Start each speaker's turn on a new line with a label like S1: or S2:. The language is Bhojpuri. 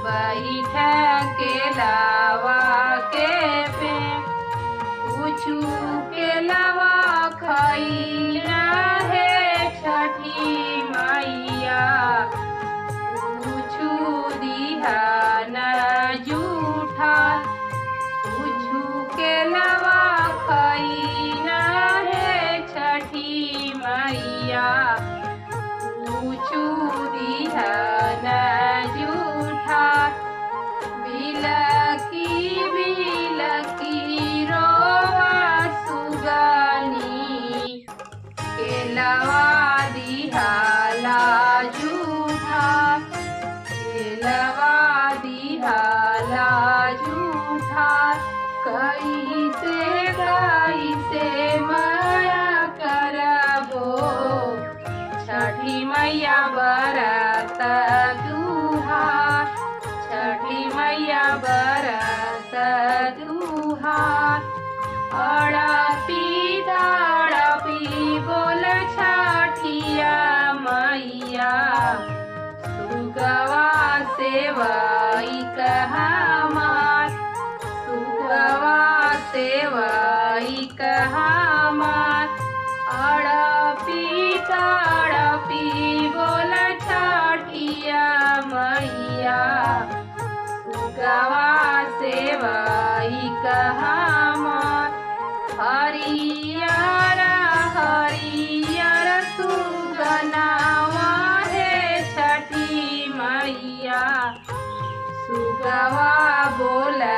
S1: बैठा के लावा के पे पूछू के लावा खैला है छठी मैया पूछू दिहाना जूठा पूछू के लावा खैला है छठी मैया पूछू दिहाना जूठा बिलकी बिलकी रोवा सुगनी केलवा दिहाला जूठा केलवा दिहाला जूठा कैसे कैसे माया करबो छठी मैया बरत दुहा छठी मैया बरत दुहा अड़पी दड़पी बोल छठिया मैया सुगवा सेवई कहामार सुगवा सेवई कहामार अड़पी तड़पी बोल छठिया मैया सुगवा सेवई कहामार हरियर हरियर सुगनावा है छठी मैया सुगवा बोला